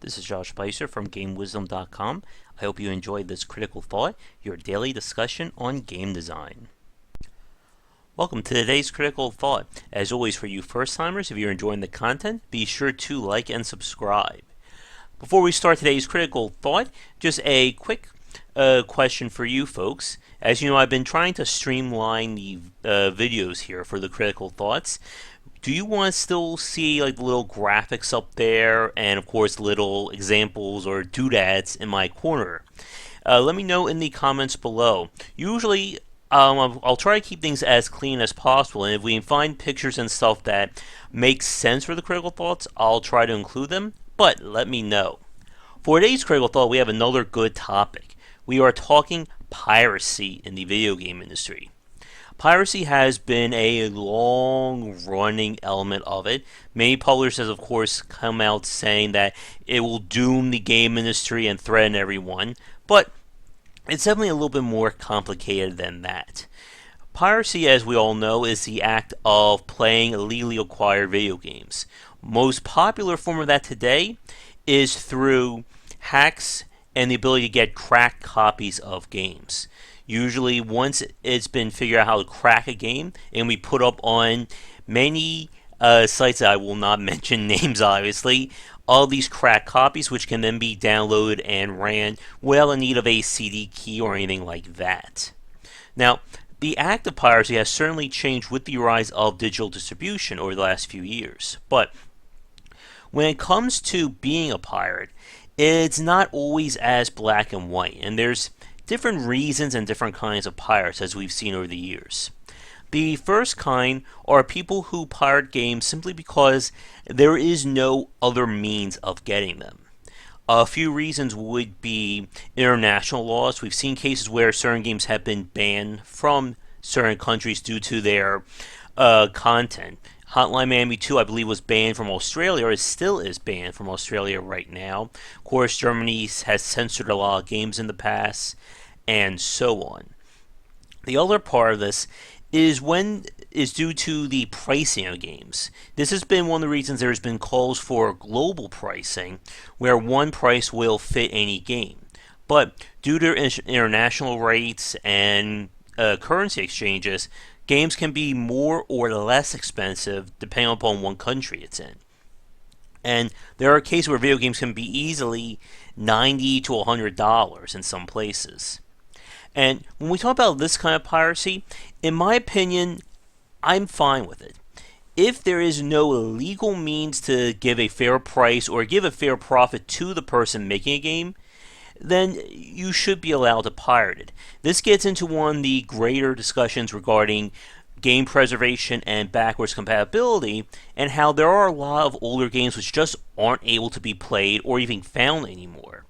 This is Josh Bycer from GameWisdom.com. I hope you enjoyed this Critical Thought, your daily discussion on game design. Welcome to today's Critical Thought. As always, for you first-timers, if you're enjoying the content, be sure to like and subscribe. Before we start today's Critical Thought, just a quick question for you folks. As you know, I've been trying to streamline the videos here for the Critical Thoughts. Do you want to still see like the little graphics up there and of course little examples or doodads in my corner? Let me know in the comments below. Usually I'll try to keep things as clean as possible, and if we can find pictures and stuff that make sense for the Critical Thoughts, I'll try to include them, but let me know. For today's Critical Thought, we have another good topic. We are talking piracy in the video game industry. Piracy has been a long-running element of it. Many publishers have, of course, come out saying that it will doom the game industry and threaten everyone, but it's definitely a little bit more complicated than that. Piracy, as we all know, is the act of playing illegally acquired video games. Most popular form of that today is through hacks and the ability to get cracked copies of games. Usually, once it's been figured out how to crack a game, and we put up on many sites that I will not mention names, obviously, all these cracked copies, which can then be downloaded and ran without in need of a CD key or anything like that. Now, the act of piracy has certainly changed with the rise of digital distribution over the last few years, but when it comes to being a pirate, it's not always as black and white, and there's different reasons and different kinds of pirates, as we've seen over the years. The first kind are people who pirate games simply because there is no other means of getting them. A few reasons would be international laws. We've seen cases where certain games have been banned from certain countries due to their content. Hotline Miami 2, I believe, was banned from Australia, or still is banned from Australia right now. Of course, Germany has censored a lot of games in the past, and so on. The other part of this is due to the pricing of games. This has been one of the reasons there's been calls for global pricing, where one price will fit any game. But due to international rates and currency exchanges, games can be more or less expensive depending upon what country it's in. And there are cases where video games can be easily $90 to $100 in some places. And when we talk about this kind of piracy, in my opinion, I'm fine with it. If there is no legal means to give a fair price or give a fair profit to the person making a game, then you should be allowed to pirate it. This gets into one of the greater discussions regarding game preservation and backwards compatibility, and how there are a lot of older games which just aren't able to be played or even found anymore.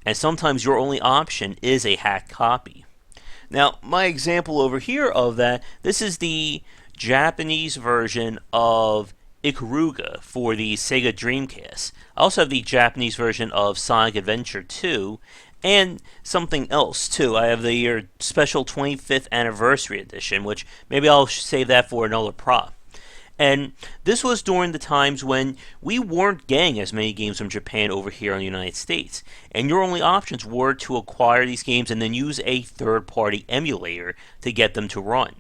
And sometimes your only option is a hacked copy. Now, my example over here of that, this is the Japanese version of Ikaruga for the Sega Dreamcast. I also have the Japanese version of Sonic Adventure 2, and something else too. I have the special 25th anniversary edition, which maybe I'll save that for another prop. And this was during the times when we weren't getting as many games from Japan over here in the United States. And your only options were to acquire these games and then use a third-party emulator to get them to run.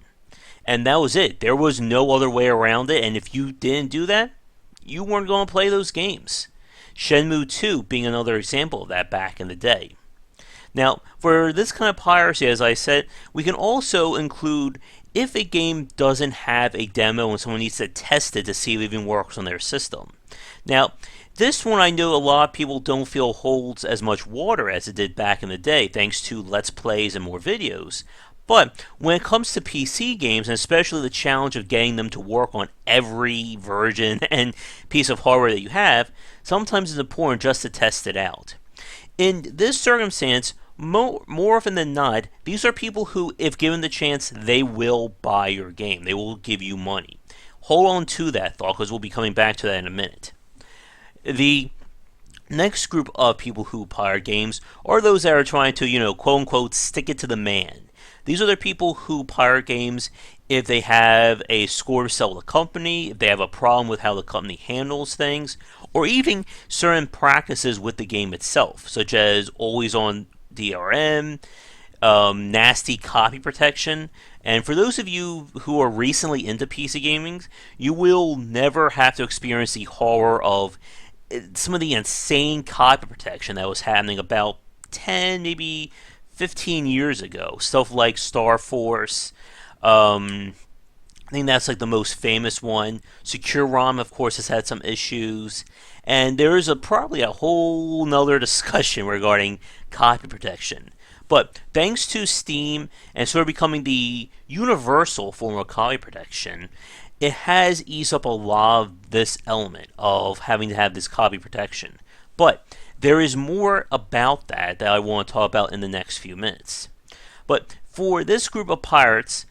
And that was it. There was no other way around it, and if you didn't do that, you weren't going to play those games. Shenmue 2 being another example of that back in the day. Now, for this kind of piracy, as I said, we can also include if a game doesn't have a demo and someone needs to test it to see if it even works on their system. Now, this one I know a lot of people don't feel holds as much water as it did back in the day, thanks to Let's Plays and more videos. But when it comes to PC games, and especially the challenge of getting them to work on every version and piece of hardware that you have, sometimes it's important just to test it out. In this circumstance, more often than not, these are people who, if given the chance, they will buy your game. They will give you money. Hold on to that thought, because we'll be coming back to that in a minute. The next group of people who pirate games are those that are trying to, quote-unquote, stick it to the man. These are the people who pirate games if they have a score to sell the company, if they have a problem with how the company handles things, or even certain practices with the game itself, such as always on DRM, nasty copy protection. And for those of you who are recently into PC gaming, you will never have to experience the horror of some of the insane copy protection that was happening about 10, maybe 15 years ago. Stuff like Star Force. I think that's like the most famous one. Secure ROM, of course, has had some issues. And there is probably a whole nother discussion regarding copy protection. But thanks to Steam and sort of becoming the universal form of copy protection, it has eased up a lot of this element of having to have this copy protection. But there is more about that I want to talk about in the next few minutes. But for this group of pirates,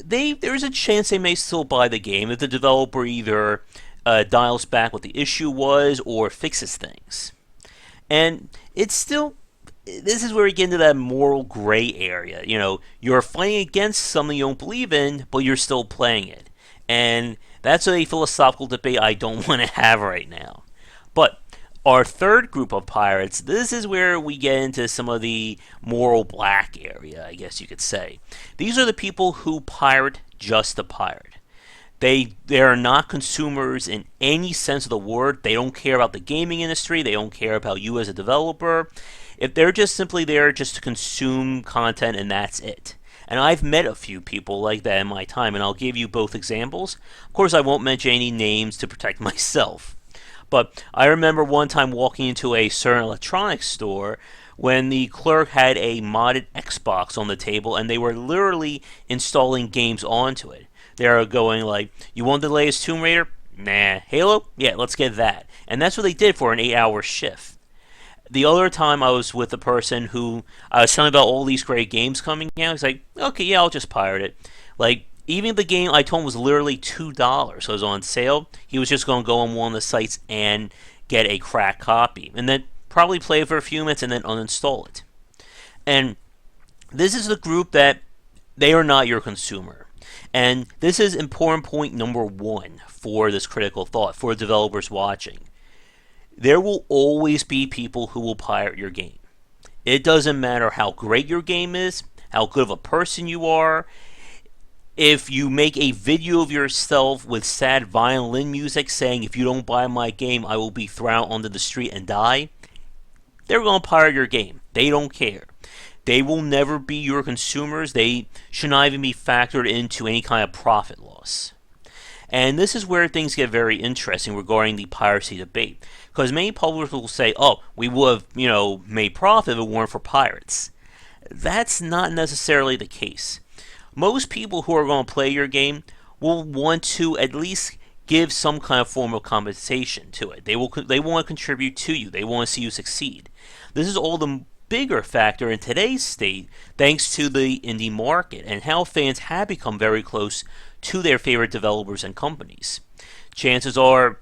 there's a chance they may still buy the game if the developer either dials back what the issue was or fixes things. And it's still, this is where we get into that moral gray area. You know, you're fighting against something you don't believe in, but you're still playing it. And that's a philosophical debate I don't want to have right now. But our third group of pirates, this is where we get into some of the moral black area, I guess you could say. These are the people who pirate just to pirate. They are not consumers in any sense of the word. They don't care about the gaming industry. They don't care about you as a developer. If they're just simply there just to consume content and that's it. And I've met a few people like that in my time, and I'll give you both examples. Of course, I won't mention any names to protect myself. But I remember one time walking into a certain electronics store when the clerk had a modded Xbox on the table and they were literally installing games onto it. They were going like, you want the latest Tomb Raider? Nah. Halo? Yeah, let's get that. And that's what they did for an 8-hour shift. The other time I was with a person who I was telling about all these great games coming out. He's like, okay, yeah, I'll just pirate it. Like, even the game I told him was literally $2, so it was on sale. He was just going to go on one of the sites and get a cracked copy, and then probably play it for a few minutes and then uninstall it. And this is the group that they are not your consumer. And this is important point number one for this critical thought for developers watching. There will always be people who will pirate your game. It doesn't matter how great your game is, how good of a person you are. If you make a video of yourself with sad violin music saying, if you don't buy my game, I will be thrown out onto the street and die, they're going to pirate your game. They don't care. They will never be your consumers. They should not even be factored into any kind of profit loss. And this is where things get very interesting regarding the piracy debate. Because many publishers will say, oh, we would have, made profit if it weren't for pirates. That's not necessarily the case. Most people who are going to play your game will want to at least give some kind of form of compensation to it. They want to contribute to you. They want to see you succeed. This is all the bigger factor in today's state thanks to the indie market and how fans have become very close to their favorite developers and companies. Chances are,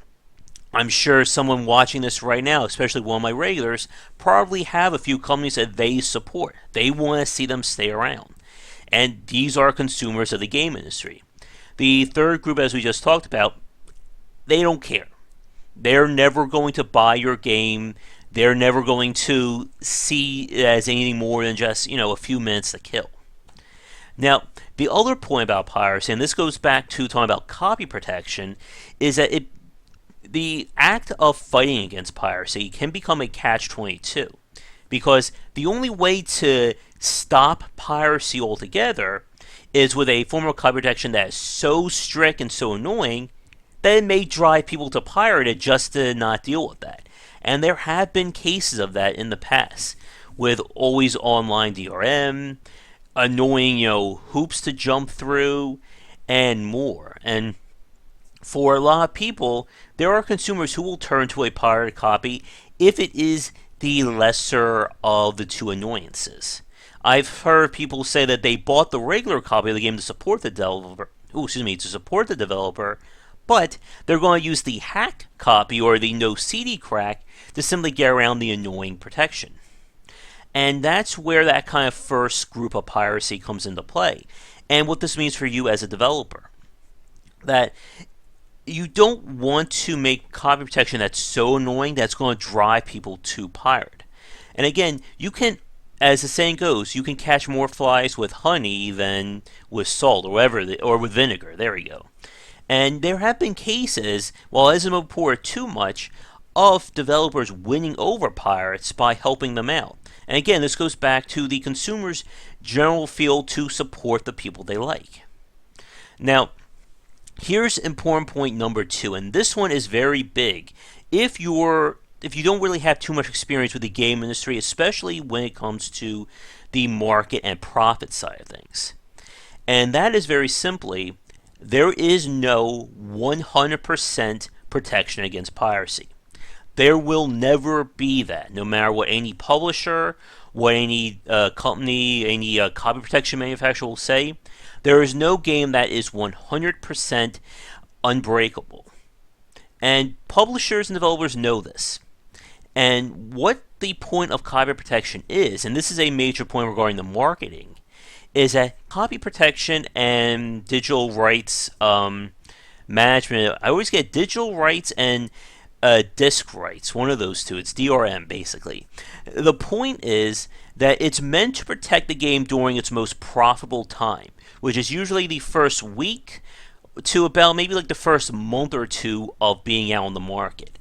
I'm sure someone watching this right now, especially one of my regulars, probably have a few companies that they support. They want to see them stay around. And these are consumers of the game industry. The third group, as we just talked about, they don't care. They're never going to buy your game. They're never going to see it as anything more than just, a few minutes to kill. Now, the other point about piracy, and this goes back to talking about copy protection, is that the act of fighting against piracy can become a catch-22. Because the only way to stop piracy altogether is with a form of copy protection that is so strict and so annoying that it may drive people to pirate it just to not deal with that. And there have been cases of that in the past with always online DRM, annoying, hoops to jump through, and more. And for a lot of people, there are consumers who will turn to a pirated copy if it is the lesser of the two annoyances. I've heard people say that they bought the regular copy of the game to support the developer, but they're going to use the hacked copy or the no CD crack to simply get around the annoying protection. And that's where that kind of first group of piracy comes into play. And what this means for you as a developer, that you don't want to make copy protection that's so annoying that's going to drive people to pirate. And again, you can, as the saying goes, you can catch more flies with honey than with salt or whatever, or with vinegar. There we go. And there have been cases, while it isn't reported too much, of developers winning over pirates by helping them out. And again, this goes back to the consumer's general feel to support the people they like. Now, here's important point number 2, and this one is very big. If you don't really have too much experience with the game industry, especially when it comes to the market and profit side of things. And that is very simply, there is no 100% protection against piracy. There will never be that, no matter what any publisher, what any company, any copy protection manufacturer will say. There is no game that is 100% unbreakable. And publishers and developers know this. And what the point of copy protection is, and this is a major point regarding the marketing, is that copy protection and digital rights management, I always get digital rights and disk rights, one of those two. It's DRM, basically. The point is that it's meant to protect the game during its most profitable time, which is usually the first week to about maybe like the first month or two of being out on the market.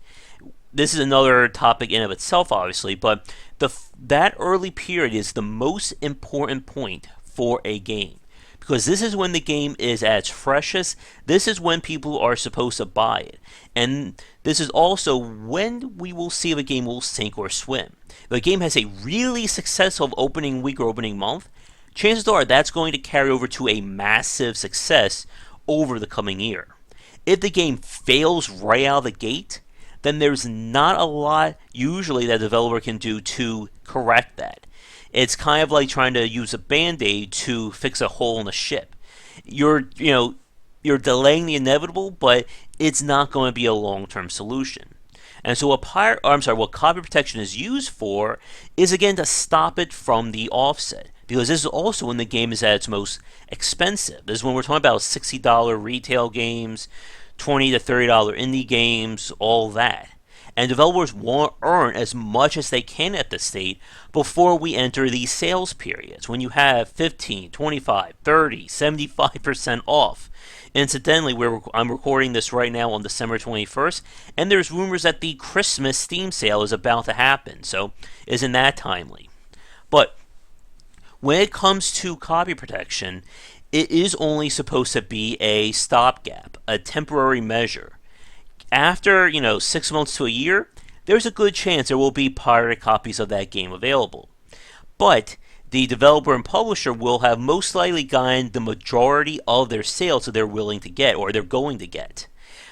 This is another topic in of itself, obviously, but that early period is the most important point for a game, because this is when the game is at its freshest. This is when people are supposed to buy it, and this is also when we will see if a game will sink or swim. If a game has a really successful opening week or opening month, chances are that's going to carry over to a massive success over the coming year. If the game fails right out of the gate, then there's not a lot usually that a developer can do to correct that. It's kind of like trying to use a band-aid to fix a hole in a ship. You're delaying the inevitable, but it's not going to be a long-term solution. And so what copy protection is used for is, again, to stop it from the offset, because this is also when the game is at its most expensive. This is when we're talking about $60 retail games, $20 to $30 indie games, all that. And developers want to earn as much as they can at this state before we enter these sales periods, when you have 15, 25, 30, 75% off. Incidentally, I'm recording this right now on December 21st, and there's rumors that the Christmas Steam sale is about to happen, so isn't that timely? But when it comes to copy protection, it is only supposed to be a stopgap, a temporary measure. After, 6 months to a year, there's a good chance there will be pirated copies of that game available. But the developer and publisher will have most likely gotten the majority of their sales that they're willing to get, or they're going to get.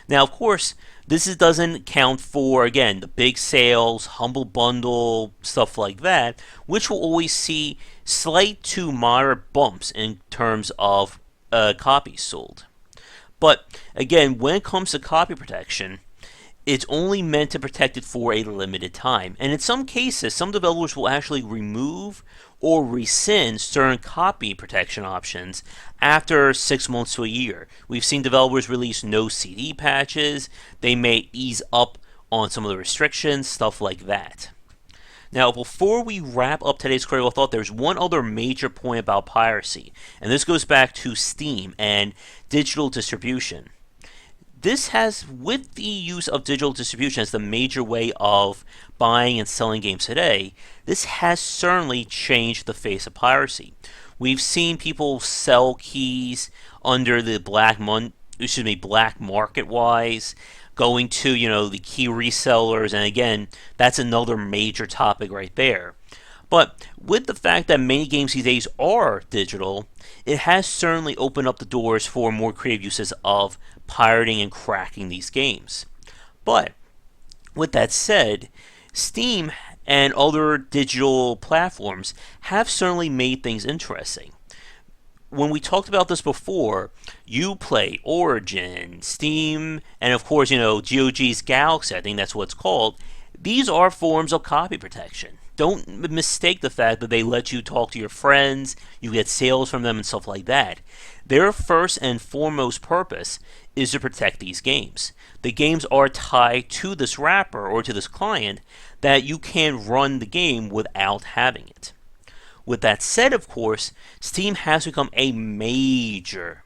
Now, of course, this doesn't count for, again, the big sales, Humble Bundle, stuff like that, which will always see slight to moderate bumps in terms of copies sold. But again, when it comes to copy protection, it's only meant to protect it for a limited time. And in some cases, some developers will actually remove or rescind certain copy protection options after 6 months to a year. We've seen developers release no CD patches. They may ease up on some of the restrictions, stuff like that. Now, before we wrap up today's critical thought, there's one other major point about piracy, and this goes back to Steam and digital distribution. This has, with the use of digital distribution as the major way of buying and selling games today, this has certainly changed the face of piracy. We've seen people sell keys under the black market wise, going to, the key resellers, and again, that's another major topic right there. But with the fact that many games these days are digital, it has certainly opened up the doors for more creative uses of pirating and cracking these games. But with that said, Steam and other digital platforms have certainly made things interesting. When we talked about this before, Uplay, Origin, Steam, and of course, GOG's Galaxy, I think that's what it's called, These are forms of copy protection. Don't mistake the fact that they let you talk to your friends, you get sales from them, and stuff like that. Their first and foremost purpose is to protect these games. The games are tied to this wrapper or to this client that you can run the game without having it. With that said, of course, Steam has become a major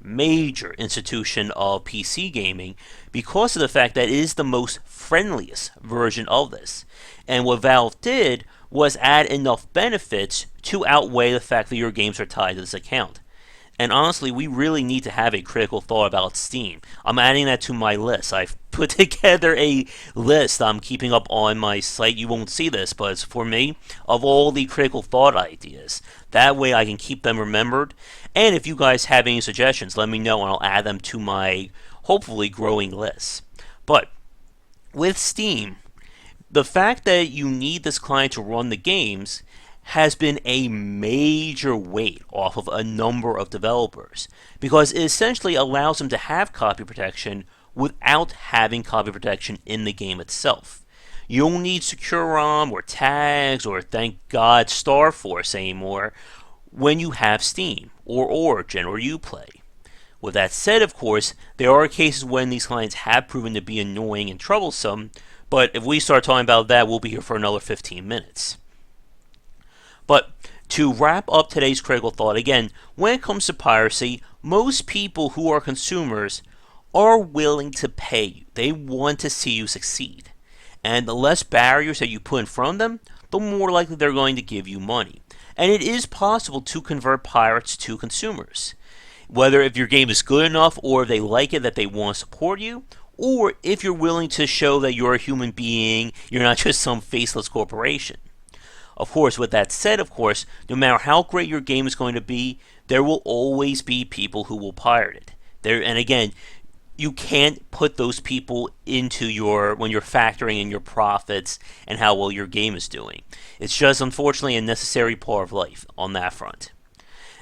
institution of PC gaming because of the fact that it is the most friendliest version of this. And what Valve did was add enough benefits to outweigh the fact that your games are tied to this account. And honestly, we really need to have a critical thought about Steam. I'm adding that to my list. I've put together a list I'm keeping up on my site. You won't see this, but it's for me, of all the critical thought ideas. That way I can keep them remembered. And if you guys have any suggestions, let me know and I'll add them to my hopefully growing list. But with Steam, the fact that you need this client to run the games has been a major weight off of a number of developers because it essentially allows them to have copy protection without having copy protection in the game itself. You don't need Secure ROM or tags or, thank God, Starforce anymore when you have Steam or Origin or Uplay. With that said, of course, there are cases when these clients have proven to be annoying and troublesome, but if we start talking about that, we'll be here for another 15 minutes. But to wrap up today's critical thought, again, when it comes to piracy, most people who are consumers are willing to pay you. They want to see you succeed. And the less barriers that you put in front of them, the more likely they're going to give you money. And it is possible to convert pirates to consumers. Whether if your game is good enough or if they like it that they want to support you, or if you're willing to show that you're a human being, you're not just some faceless corporation. Of course, with that said, of course, no matter how great your game is going to be, there will always be people who will pirate it. And again, you can't put those people into when you're factoring in your profits and how well your game is doing. It's just, unfortunately, a necessary part of life on that front.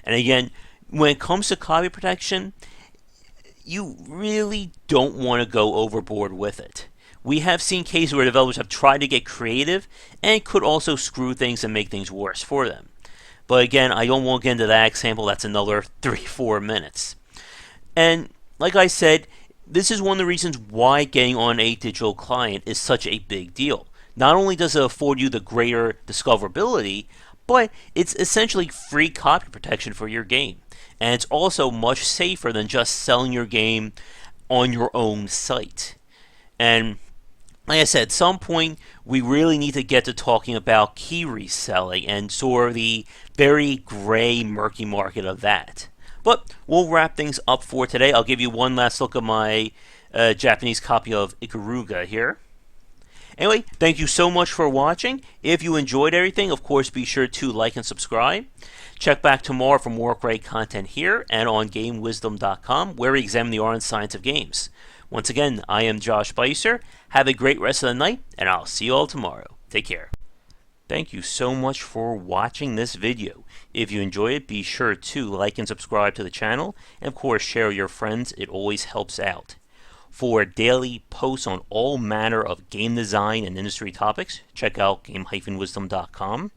And again, when it comes to copy protection, you really don't want to go overboard with it. We have seen cases where developers have tried to get creative and could also screw things and make things worse for them. But again, I don't want to get into that example. That's another 3-4 minutes. And like I said, this is one of the reasons why getting on a digital client is such a big deal. Not only does it afford you the greater discoverability, but it's essentially free copy protection for your game. And it's also much safer than just selling your game on your own site. And like I said, at some point, we really need to get to talking about key reselling and sort of the very gray, murky market of that. But we'll wrap things up for today. I'll give you one last look at my Japanese copy of Ikaruga here. Anyway, thank you so much for watching. If you enjoyed everything, of course, be sure to like and subscribe. Check back tomorrow for more great content here and on GameWisdom.com, where we examine the art and science of games. Once again, I am Josh Bycer. Have a great rest of the night, and I'll see you all tomorrow. Take care. Thank you so much for watching this video. If you enjoy it, be sure to like and subscribe to the channel, and of course share with your friends. It always helps out. For daily posts on all manner of game design and industry topics, check out Game-Wisdom.com.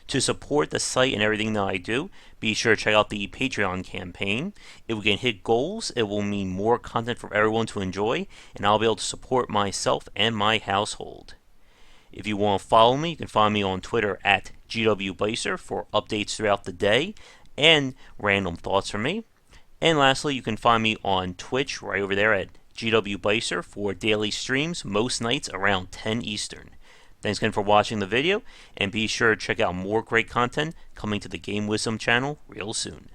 To support the site and everything that I do, be sure to check out the Patreon campaign. If we can hit goals, it will mean more content for everyone to enjoy, and I'll be able to support myself and my household. If you want to follow me, you can find me on Twitter at GWBycer for updates throughout the day and random thoughts from me. And lastly, you can find me on Twitch right over there at GWBycer for daily streams most nights around 10 Eastern. Thanks again for watching the video, and be sure to check out more great content coming to the Game Wisdom channel real soon.